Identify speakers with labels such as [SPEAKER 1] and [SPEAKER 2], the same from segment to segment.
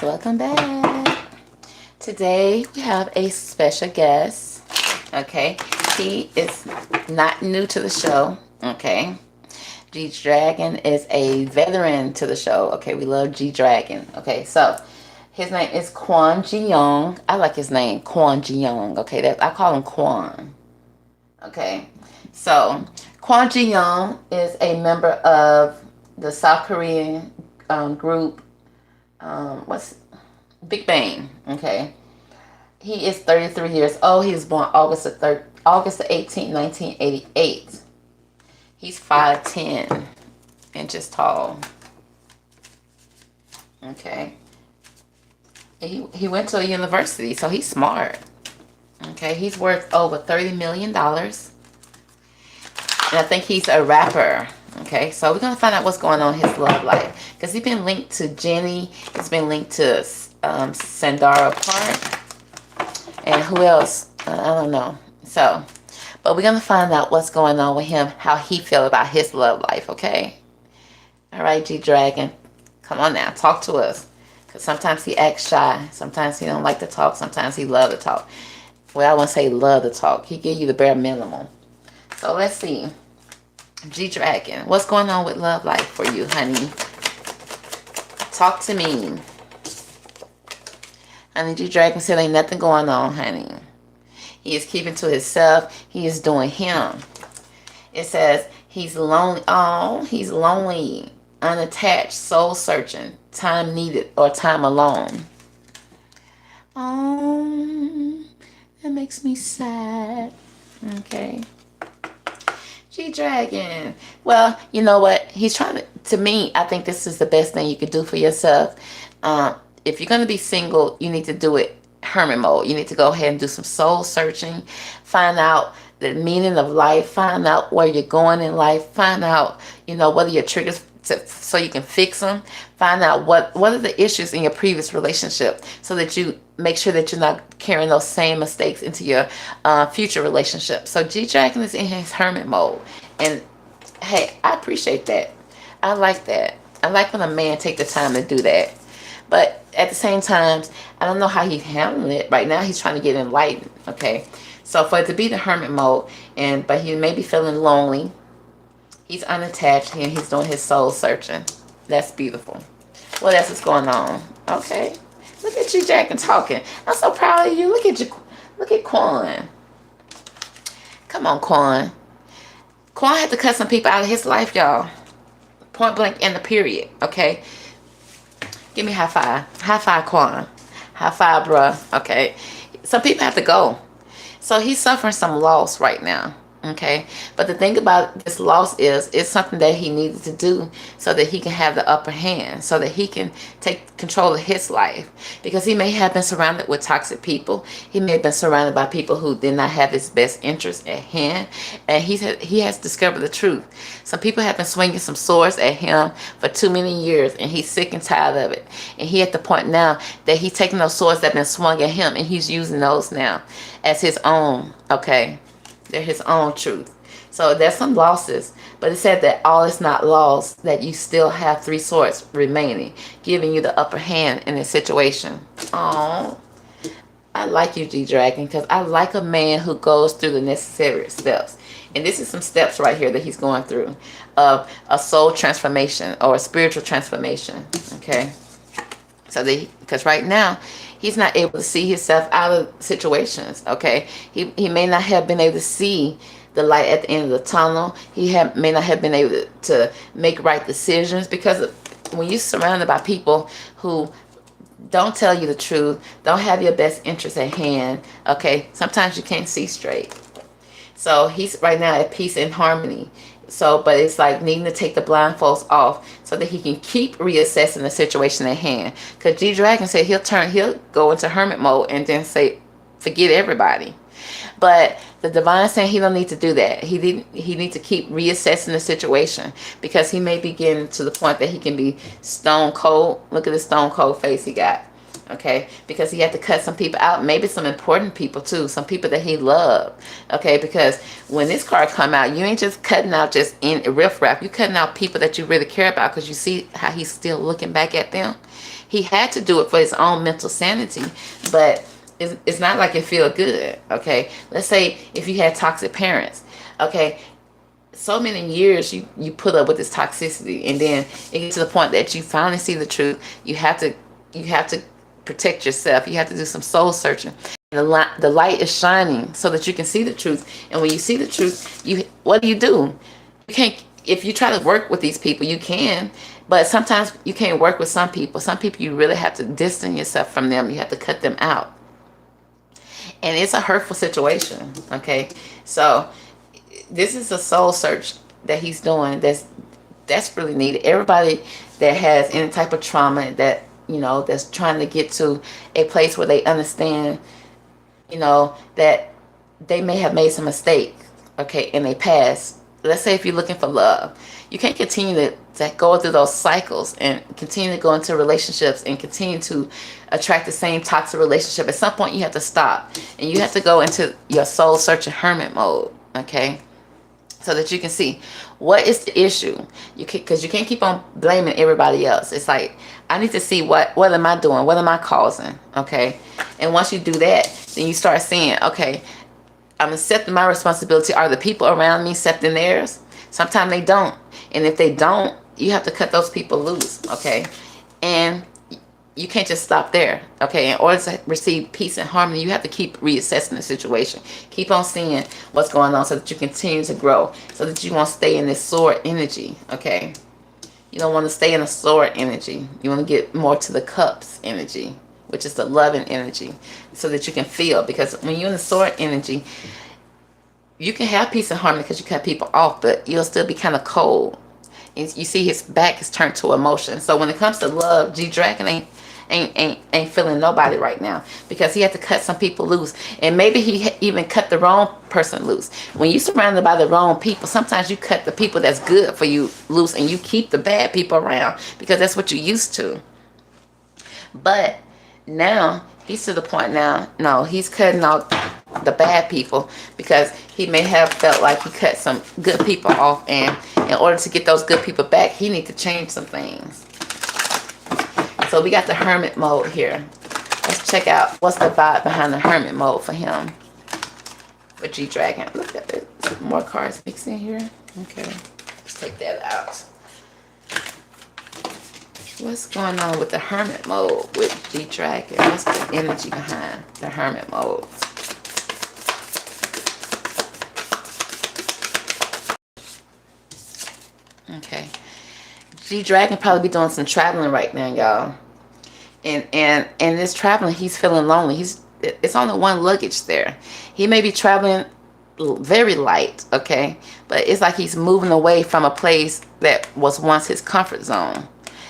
[SPEAKER 1] Welcome back. Today we have a special guest. Okay, he is not new to the show. Okay, Gdragon is a veteran to the show. Okay, we love Gdragon. Okay, so his name is Kwon Jiyong. I like his name, Kwon Jiyong. Okay, I call him Kwon. Okay, so Kwon Jiyong is a member of the South Korean group. What's Big Bang? Okay, he is 33 years old. He was born August the 18th, 1988. He's 5'10" inches tall. Okay, he went to a university, so he's smart. Okay, he's worth over $30 million. And I think he's a rapper. Okay, so we're going to find out what's going on in his love life. Because he's been linked to Jenny. He's been linked to Sandara Park. And who else? I don't know. So, but we're going to find out what's going on with him. How he feel about his love life, okay? All right, Gdragon. Come on now. Talk to us. Because sometimes he acts shy. Sometimes he don't like to talk. Sometimes he love to talk. Well, I won't say love to talk. He give you the bare minimum. So let's see. Gdragon, what's going on with love life for you, honey? Talk to me. Honey, Gdragon said ain't nothing going on, honey. He is keeping to himself. He is doing him. It says he's lonely. Oh, he's lonely, unattached, soul searching, time needed or time alone. Oh, that makes me sad. Okay. Gdragon. Well, you know what? He's trying to me, I think this is the best thing you could do for yourself. If you're going to be single, you need to do it hermit mode. You need to go ahead and do some soul searching. Find out the meaning of life. Find out where you're going in life. Find out, what are your triggers so you can fix them. Find out what are the issues in your previous relationship so that you make sure that you're not carrying those same mistakes into your future relationship. So Gdragon is in his hermit mode. And hey, I appreciate that. I like that. I like when a man take the time to do that. But at the same time, I don't know how he's handling it. Right now, he's trying to get enlightened. Okay. So for it to be the hermit mode, but he may be feeling lonely. He's unattached and he's doing his soul searching. That's beautiful. What else is going on? Okay. Look at you, Jack, and talking. I'm so proud of you. Look at you. Look at Kwon. Come on, Kwon. Kwon had to cut some people out of his life, y'all. Point blank in the period. Okay. Give me a high five. High five, Kwon. High five, bruh. Okay. Some people have to go. So he's suffering some loss right now. Okay, but the thing about this loss is it's something that he needed to do so that he can have the upper hand, so that he can take control of his life, because he may have been surrounded with toxic people. He may have been surrounded by people who did not have his best interest at hand, and he has discovered the truth. Some people have been swinging some swords at him for too many years, and he's sick and tired of it. And he at the point now that he's taking those swords that have been swung at him and he's using those now as his own. Okay. They're his own truth. So there's some losses, but it said that all is not lost, that you still have 3 swords remaining, giving you the upper hand in this situation. Oh, I like you, Gdragon, because I like a man who goes through the necessary steps. And this is some steps right here that he's going through of a soul transformation or a spiritual transformation. Okay. So because right now, he's not able to see himself out of situations, okay? He may not have been able to see the light at the end of the tunnel. He may not have been able to make right decisions, because when you're surrounded by people who don't tell you the truth, don't have your best interest at hand, okay, sometimes you can't see straight. So he's right now at peace and harmony. So, but it's like needing to take the blindfolds off so that he can keep reassessing the situation at hand. Because Gdragon said he'll go into hermit mode and then say, forget everybody. But the divine saying he don't need to do that. He needs to keep reassessing the situation, because he may be getting to the point that he can be stone cold. Look at the stone cold face he got. Okay, because he had to cut some people out, maybe some important people too, some people that he loved. Okay, because when this card come out, you ain't just cutting out just in riffraff. You cutting out people that you really care about, because you see how he's still looking back at them. He had to do it for his own mental sanity, but it's not like it feel good, okay? Let's say if you had toxic parents, okay? So many years you put up with this toxicity, and then it gets to the point that you finally see the truth. You have to protect yourself. You have to do some soul searching. The light is shining so that you can see the truth. And when you see the truth, what do? You can't. If you try to work with these people, you can, but sometimes you can't work with some people. Some people you really have to distance yourself from them. You have to cut them out, and it's a hurtful situation. Okay, so this is a soul search that he's doing that's desperately needed. Everybody that has any type of trauma, that that's trying to get to a place where they understand, that they may have made some mistake, okay, in their past. Let's say if you're looking for love, you can't continue to go through those cycles and continue to go into relationships and continue to attract the same toxic relationship. At some point you have to stop, and you have to go into your soul searching hermit mode, okay, so that you can see what is the issue. Because you can't keep on blaming everybody else. It's like, I need to see what am I doing, what am I causing, okay? And once you do that, then you start seeing, okay, I'm accepting my responsibility. Are the people around me accepting theirs? Sometimes they don't. And if they don't, you have to cut those people loose, okay? And you can't just stop there, okay? In order to receive peace and harmony, you have to keep reassessing the situation. Keep on seeing what's going on so that you continue to grow, so that you won't stay in this sword energy, okay? You don't want to stay in a sword energy. You want to get more to the cups energy, which is the loving energy, so that you can feel. Because when you're in the sword energy, you can have peace and harmony because you cut people off, but you'll still be kind of cold. And you see his back is turned to emotion. So when it comes to love, Gdragon ain't feeling nobody right now, because he had to cut some people loose. And maybe he even cut the wrong person loose. When you're surrounded by the wrong people, sometimes you cut the people that's good for you loose, and you keep the bad people around because that's what you're used to. But now he's to the point now, no, he's cutting out the bad people, because he may have felt like he cut some good people off, and in order to get those good people back, he need to change some things. So we got the hermit mode here. Let's check out what's the vibe behind the hermit mode for him with Gdragon. Look at it. More cards mixed in here. Okay, let's take that out. What's going on with the hermit mode with Gdragon? What's the energy behind the hermit mode? Okay, Gdragon probably be doing some traveling right now, y'all. And this traveling, he's feeling lonely. It's only one luggage there. He may be traveling very light, okay, but it's like he's moving away from a place that was once his comfort zone.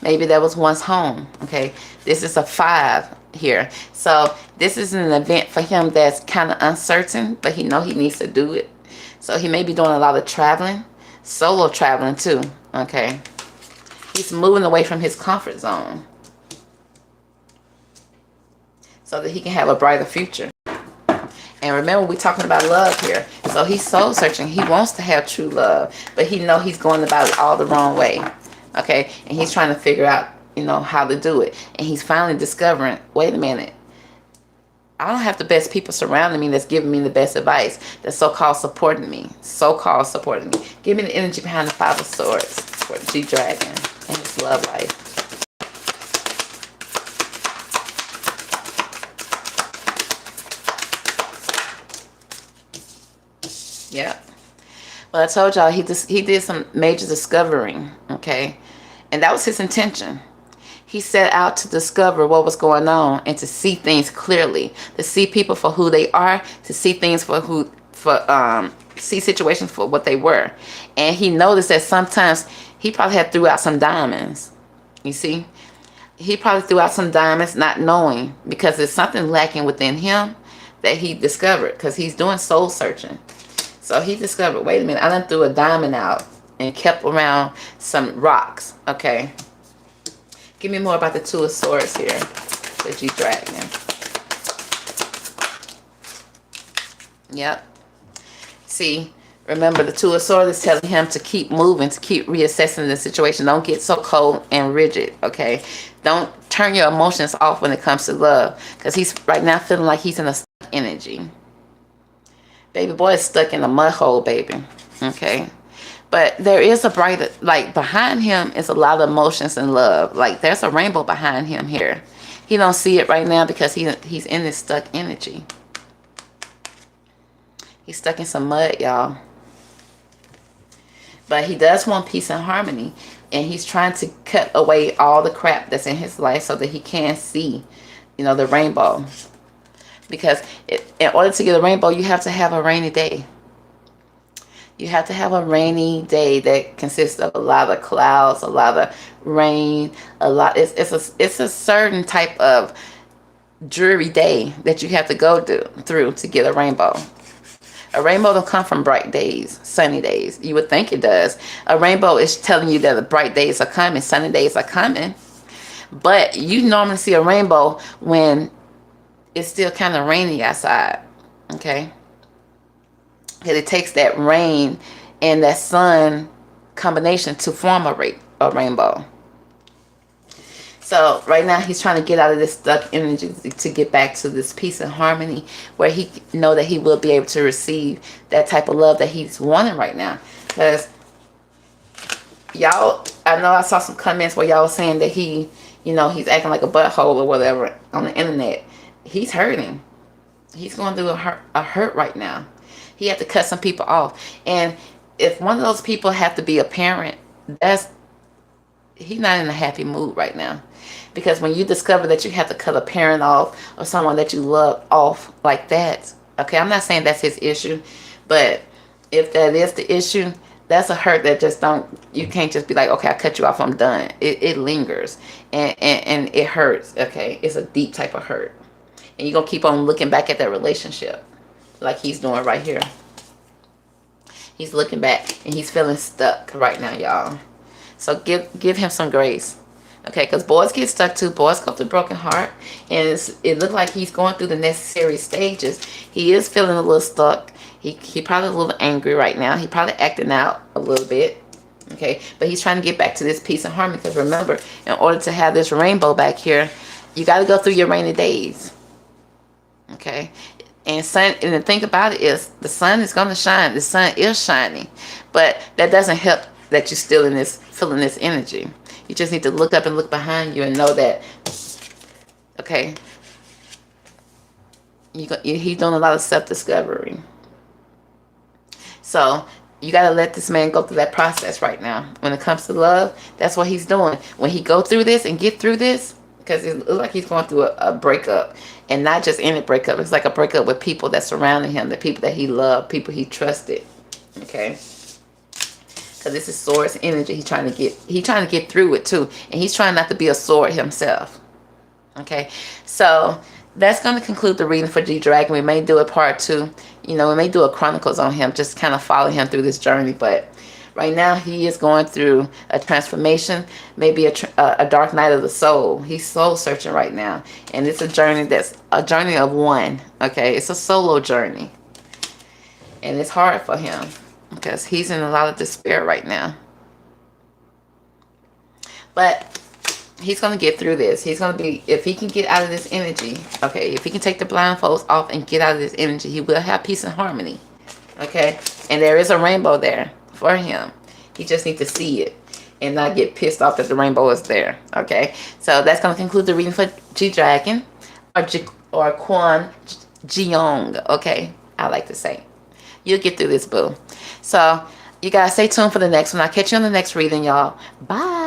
[SPEAKER 1] Maybe that was once home, okay. This is a 5 here, so this is an event for him that's kind of uncertain, but he know he needs to do it. So he may be doing a lot of traveling, solo traveling too, okay. He's moving away from his comfort zone so that he can have a brighter future. And remember, we're talking about love here. So he's soul searching. He wants to have true love, but he know he's going about it all the wrong way, okay. And he's trying to figure out, how to do it. And he's finally discovering, wait a minute, I don't have the best people surrounding me that's giving me the best advice, that's so-called supporting me. So-called supporting me. Give me the energy behind the 5 of Swords for Gdragon and his love life. Yeah. Well, I told y'all he did some major discovering, okay? And that was his intention. He set out to discover what was going on and to see things clearly, to see people for who they are, to see things see situations for what they were. And he noticed that sometimes he probably had threw out some diamonds. You see? He probably threw out some diamonds not knowing, because there's something lacking within him that he discovered, because he's doing soul searching. So he discovered, wait a minute, I done threw a diamond out and kept around some rocks, okay? Give me more about the 2 of Swords here, the Gdragon. Yep. See, remember the 2 of Swords is telling him to keep moving, to keep reassessing the situation. Don't get so cold and rigid, okay? Don't turn your emotions off when it comes to love, because he's right now feeling like he's in a stuck energy. Baby boy is stuck in a mud hole, baby. Okay. But there is a brighter, like behind him is a lot of emotions and love. Like there's a rainbow behind him here. He don't see it right now because he's in this stuck energy. He's stuck in some mud, y'all. But he does want peace and harmony. And he's trying to cut away all the crap that's in his life so that he can see, you know, the rainbow. Because in order to get a rainbow, you have to have a rainy day. You have to have a rainy day that consists of a lot of clouds, a lot of rain, a lot. It's a certain type of dreary day that you have to go through to get a rainbow. A rainbow don't come from bright days, sunny days. You would think it does. A rainbow is telling you that the bright days are coming, sunny days are coming. But you normally see a rainbow when it's still kind of rainy outside. Okay? Because it takes that rain and that sun combination to form a rainbow. So right now he's trying to get out of this stuck energy to get back to this peace and harmony where he know that he will be able to receive that type of love that he's wanting right now. Because y'all, I know I saw some comments where y'all was saying that he, you know, he's acting like a butthole or whatever on the internet. He's hurting. He's going through a hurt right now. He had to cut some people off. And if one of those people have to be a parent, he's not in a happy mood right now. Because when you discover that you have to cut a parent off or someone that you love off like that, okay, I'm not saying that's his issue, but if that is the issue, that's a hurt that just you can't just be like, okay, I cut you off, I'm done. It lingers and it hurts, okay? It's a deep type of hurt. And you're going to keep on looking back at that relationship like he's doing right here. He's looking back and he's feeling stuck right now, y'all. So give him some grace. Okay, because boys get stuck too. Boys go through broken heart. And it looks like he's going through the necessary stages. He is feeling a little stuck. He probably a little angry right now. He probably acting out a little bit. Okay, but he's trying to get back to this peace and harmony. Because remember, in order to have this rainbow back here, you got to go through your rainy days. Okay, and the thing about it is the sun is going to shine. The sun is shining. But that doesn't help that you're still feeling this energy. You just need to look up and look behind you and know that, okay, he's doing a lot of self-discovery. So you got to let this man go through that process right now. When it comes to love, that's what he's doing. When he go through this and get through this, because it looks like he's going through a breakup. And not just any breakup. It's like a breakup with people that surrounded him, the people that he loved, people he trusted. Okay? Because this is Swords energy. He's trying to get through it too. And he's trying not to be a sword himself. Okay. So that's going to conclude the reading for Gdragon. We may do a part 2. You know, we may do a chronicles on him. Just kind of follow him through this journey. But right now he is going through a transformation. Maybe a dark night of the soul. He's soul searching right now. And it's a journey that's a journey of one. Okay. It's a solo journey. And it's hard for him. Because he's in a lot of despair right now. But he's going to get through this. He's going to be, if he can get out of this energy, okay, if he can take the blindfolds off and get out of this energy, he will have peace and harmony. Okay? And there is a rainbow there for him. He just needs to see it and not get pissed off that the rainbow is there. Okay? So that's going to conclude the reading for Gdragon or Kwon Jiyong. Okay? I like to say. You'll get through this, boo. So, you guys stay tuned for the next one. I'll catch you on the next reading, y'all. Bye.